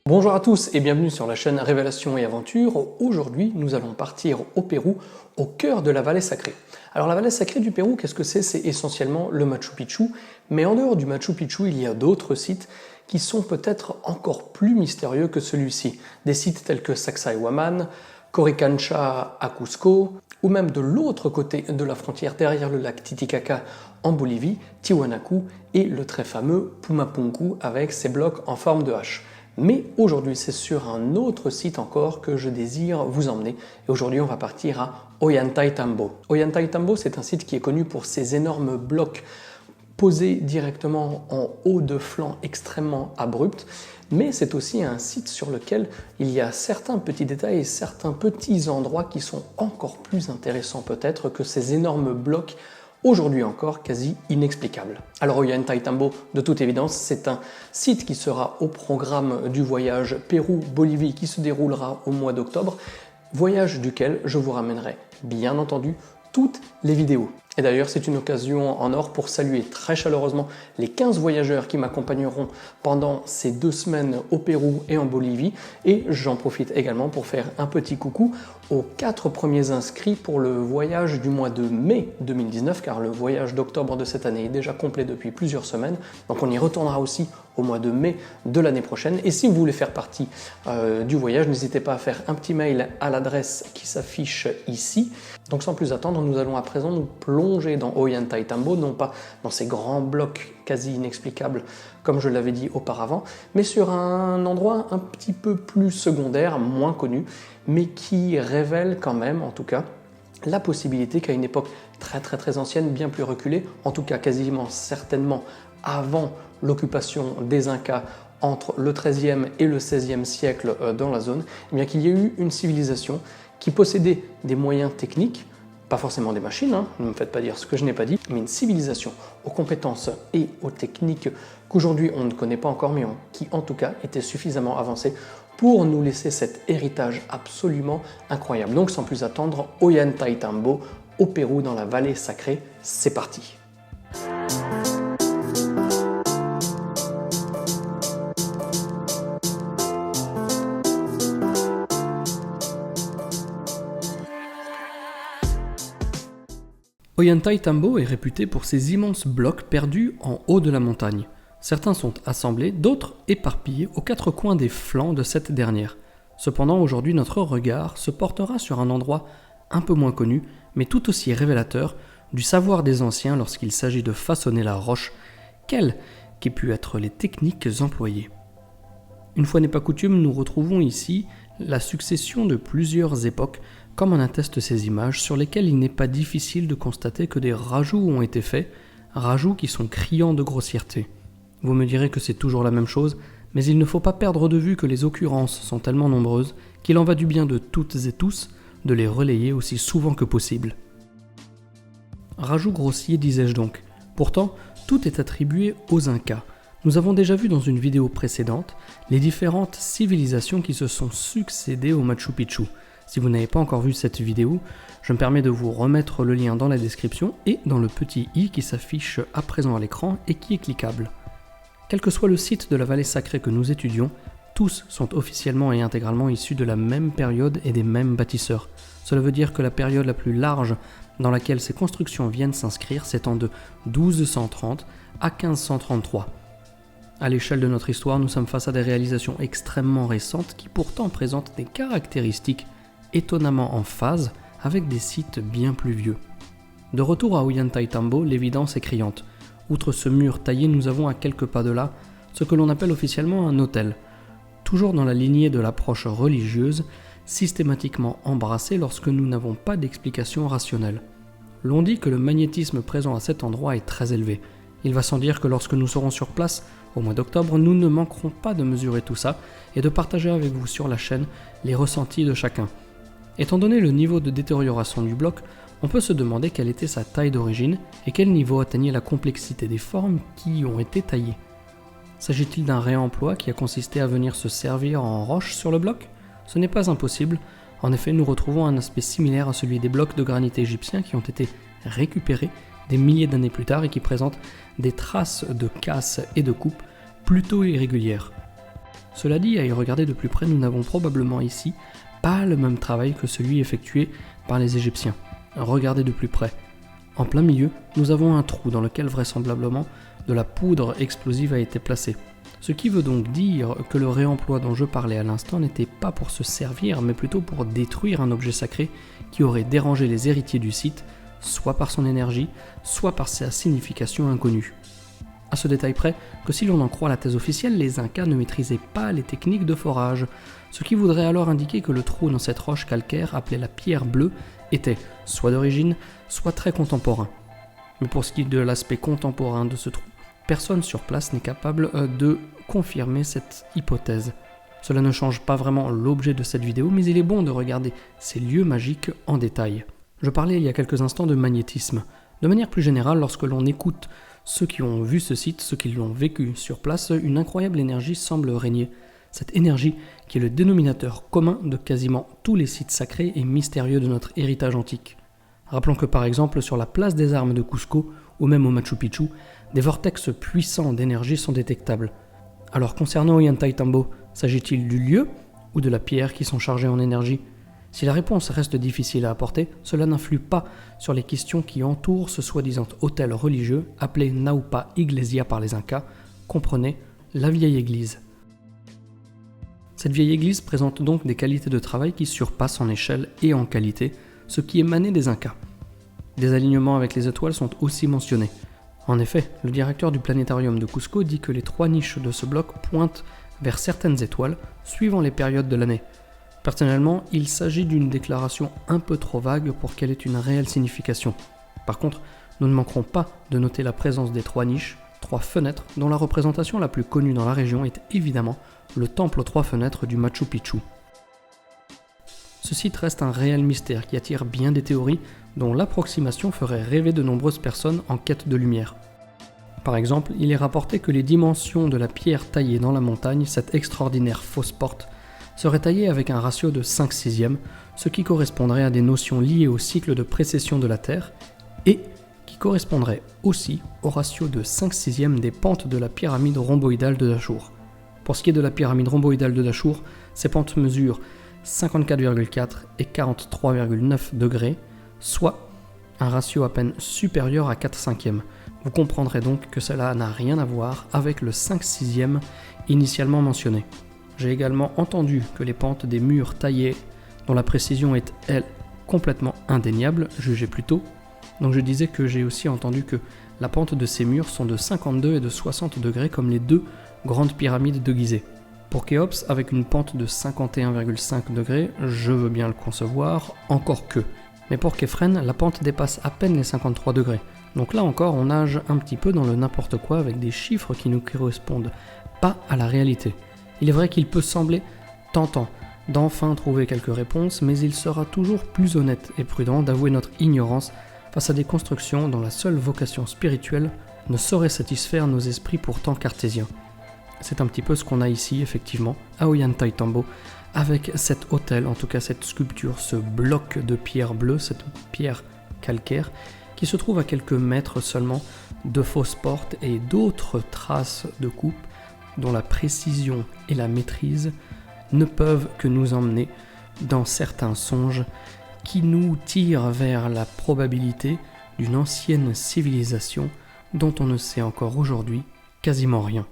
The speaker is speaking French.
Bonjour à tous et bienvenue sur la chaîne Révélations et Aventures. Aujourd'hui, nous allons partir au Pérou, au cœur de la vallée sacrée. Alors la vallée sacrée du Pérou, qu'est-ce que c'est? C'est essentiellement le Machu Picchu, mais en dehors du Machu Picchu, il y a d'autres sites qui sont peut-être encore plus mystérieux que celui-ci. Des sites tels que Sacsayhuaman, Coricancha à Cusco, ou même de l'autre côté de la frontière, derrière le lac Titicaca en Bolivie, Tiwanaku et le très fameux Pumapunku avec ses blocs en forme de hache. Mais aujourd'hui, c'est sur un autre site encore que je désire vous emmener. Et aujourd'hui, on va partir à Ollantaytambo. Ollantaytambo, c'est un site qui est connu pour ses énormes blocs posés directement en haut de flanc extrêmement abrupts. Mais c'est aussi un site sur lequel il y a certains petits détails et certains petits endroits qui sont encore plus intéressants peut-être que ces énormes blocs aujourd'hui encore quasi inexplicable. Alors Ollantaytambo, de toute évidence, c'est un site qui sera au programme du voyage Pérou-Bolivie qui se déroulera au mois d'octobre, voyage duquel je vous ramènerai bien entendu toutes les vidéos. Et d'ailleurs, c'est une occasion en or pour saluer très chaleureusement les 15 voyageurs qui m'accompagneront pendant ces 2 semaines au Pérou et en Bolivie. Et j'en profite également pour faire un petit coucou aux 4 premiers inscrits pour le voyage du mois de mai 2019, car le voyage d'octobre de cette année est déjà complet depuis plusieurs semaines. Donc on y retournera aussi au mois de mai de l'année prochaine. Et si vous voulez faire partie du voyage, n'hésitez pas à faire un petit mail à l'adresse qui s'affiche ici. Donc sans plus attendre, nous allons à présent nous plonger dans Ollantaytambo, non pas dans ces grands blocs quasi inexplicables comme je l'avais dit auparavant, mais sur un endroit un petit peu plus secondaire, moins connu, mais qui révèle quand même, en tout cas, la possibilité qu'à une époque très ancienne, bien plus reculée, en tout cas quasiment certainement avant l'occupation des Incas entre le XIIIe et le XVIe siècle dans la zone, eh bien qu'il y a eu une civilisation qui possédait des moyens techniques, pas forcément des machines, ne me faites pas dire ce que je n'ai pas dit, mais une civilisation aux compétences et aux techniques qu'aujourd'hui on ne connaît pas encore, mais qui en tout cas étaient suffisamment avancées pour nous laisser cet héritage absolument incroyable. Donc sans plus attendre, Ollantaytambo au Pérou dans la vallée sacrée, c'est parti. Ollantaytambo est réputé pour ses immenses blocs perdus en haut de la montagne. Certains sont assemblés, d'autres éparpillés aux 4 coins des flancs de cette dernière. Cependant, aujourd'hui, notre regard se portera sur un endroit un peu moins connu, mais tout aussi révélateur du savoir des anciens lorsqu'il s'agit de façonner la roche, quelles qu'aient pu être les techniques employées. Une fois n'est pas coutume, nous retrouvons ici la succession de plusieurs époques, comme en attestent ces images, sur lesquelles il n'est pas difficile de constater que des rajouts ont été faits, rajouts qui sont criants de grossièreté. Vous me direz que c'est toujours la même chose, mais il ne faut pas perdre de vue que les occurrences sont tellement nombreuses qu'il en va du bien de toutes et tous de les relayer aussi souvent que possible. Rajouts grossiers, disais-je donc. Pourtant, tout est attribué aux Incas. Nous avons déjà vu dans une vidéo précédente les différentes civilisations qui se sont succédées au Machu Picchu. Si vous n'avez pas encore vu cette vidéo, je me permets de vous remettre le lien dans la description et dans le petit i qui s'affiche à présent à l'écran et qui est cliquable. Quel que soit le site de la vallée sacrée que nous étudions, tous sont officiellement et intégralement issus de la même période et des mêmes bâtisseurs. Cela veut dire que la période la plus large dans laquelle ces constructions viennent s'inscrire s'étend de 1230 à 1533. À l'échelle de notre histoire, nous sommes face à des réalisations extrêmement récentes qui pourtant présentent des caractéristiques étonnamment en phase avec des sites bien plus vieux. De retour à Ollantaytambo, l'évidence est criante. Outre ce mur taillé, nous avons à quelques pas de là ce que l'on appelle officiellement un autel. Toujours dans la lignée de l'approche religieuse, systématiquement embrassée lorsque nous n'avons pas d'explication rationnelle. L'on dit que le magnétisme présent à cet endroit est très élevé. Il va sans dire que lorsque nous serons sur place, au mois d'octobre, nous ne manquerons pas de mesurer tout ça et de partager avec vous sur la chaîne les ressentis de chacun. Étant donné le niveau de détérioration du bloc, on peut se demander quelle était sa taille d'origine et quel niveau atteignait la complexité des formes qui y ont été taillées. S'agit-il d'un réemploi qui a consisté à venir se servir en roche sur le bloc ? Ce n'est pas impossible. En effet, nous retrouvons un aspect similaire à celui des blocs de granit égyptiens qui ont été récupérés des milliers d'années plus tard et qui présentent des traces de casse et de coupe plutôt irrégulières. Cela dit, à y regarder de plus près, nous n'avons probablement ici pas le même travail que celui effectué par les Égyptiens. Regardez de plus près. En plein milieu, nous avons un trou dans lequel vraisemblablement de la poudre explosive a été placée. Ce qui veut donc dire que le réemploi dont je parlais à l'instant n'était pas pour se servir, mais plutôt pour détruire un objet sacré qui aurait dérangé les héritiers du site, soit par son énergie, soit par sa signification inconnue. À ce détail près que si l'on en croit la thèse officielle, les Incas ne maîtrisaient pas les techniques de forage, ce qui voudrait alors indiquer que le trou dans cette roche calcaire appelée la pierre bleue était soit d'origine, soit très contemporain. Mais pour ce qui est de l'aspect contemporain de ce trou, personne sur place n'est capable de confirmer cette hypothèse. Cela ne change pas vraiment l'objet de cette vidéo, mais il est bon de regarder ces lieux magiques en détail. Je parlais il y a quelques instants de magnétisme. De manière plus générale, lorsque l'on écoute ceux qui ont vu ce site, ceux qui l'ont vécu sur place, une incroyable énergie semble régner. Cette énergie qui est le dénominateur commun de quasiment tous les sites sacrés et mystérieux de notre héritage antique. Rappelons que par exemple sur la place des armes de Cusco, ou même au Machu Picchu, des vortex puissants d'énergie sont détectables. Alors concernant Ollantaytambo, s'agit-il du lieu ou de la pierre qui sont chargées en énergie? Si la réponse reste difficile à apporter, cela n'influe pas sur les questions qui entourent ce soi-disant hôtel religieux appelé Naupa Iglesia par les Incas, comprenez la vieille église. Cette vieille église présente donc des qualités de travail qui surpassent en échelle et en qualité ce qui émanait des Incas. Des alignements avec les étoiles sont aussi mentionnés. En effet, le directeur du planétarium de Cusco dit que les 3 niches de ce bloc pointent vers certaines étoiles suivant les périodes de l'année. Personnellement, il s'agit d'une déclaration un peu trop vague pour qu'elle ait une réelle signification. Par contre, nous ne manquerons pas de noter la présence des 3 niches, 3 fenêtres, dont la représentation la plus connue dans la région est évidemment le temple aux 3 fenêtres du Machu Picchu. Ce site reste un réel mystère qui attire bien des théories dont l'approximation ferait rêver de nombreuses personnes en quête de lumière. Par exemple, il est rapporté que les dimensions de la pierre taillée dans la montagne, cette extraordinaire fausse porte, seraient taillées avec un ratio de 5/6, ce qui correspondrait à des notions liées au cycle de précession de la Terre, et qui correspondrait aussi au ratio de 5/6 des pentes de la pyramide rhomboïdale de Dashur. Pour ce qui est de la pyramide rhomboïdale de Dashur, ces pentes mesurent 54,4 et 43,9 degrés, soit un ratio à peine supérieur à 4/5. Vous comprendrez donc que cela n'a rien à voir avec le 5/6 initialement mentionné. J'ai également entendu que les pentes des murs taillés, dont la précision est, elle, complètement indéniable, jugez plutôt. Donc je disais que j'ai aussi entendu que la pente de ces murs sont de 52 et de 60 degrés comme les 2 grandes pyramides de Gizeh. Pour Khéops, avec une pente de 51,5 degrés, je veux bien le concevoir, encore que. Mais pour Khéphren, la pente dépasse à peine les 53 degrés. Donc là encore, on nage un petit peu dans le n'importe quoi avec des chiffres qui ne correspondent pas à la réalité. Il est vrai qu'il peut sembler tentant d'enfin trouver quelques réponses, mais il sera toujours plus honnête et prudent d'avouer notre ignorance face à des constructions dont la seule vocation spirituelle ne saurait satisfaire nos esprits pourtant cartésiens. C'est un petit peu ce qu'on a ici, effectivement, à Ollantaytambo, avec cet autel, en tout cas cette sculpture, ce bloc de pierre bleue, cette pierre calcaire, qui se trouve à quelques mètres seulement de fausses portes et d'autres traces de coupe, dont la précision et la maîtrise ne peuvent que nous emmener dans certains songes qui nous tirent vers la probabilité d'une ancienne civilisation dont on ne sait encore aujourd'hui quasiment rien.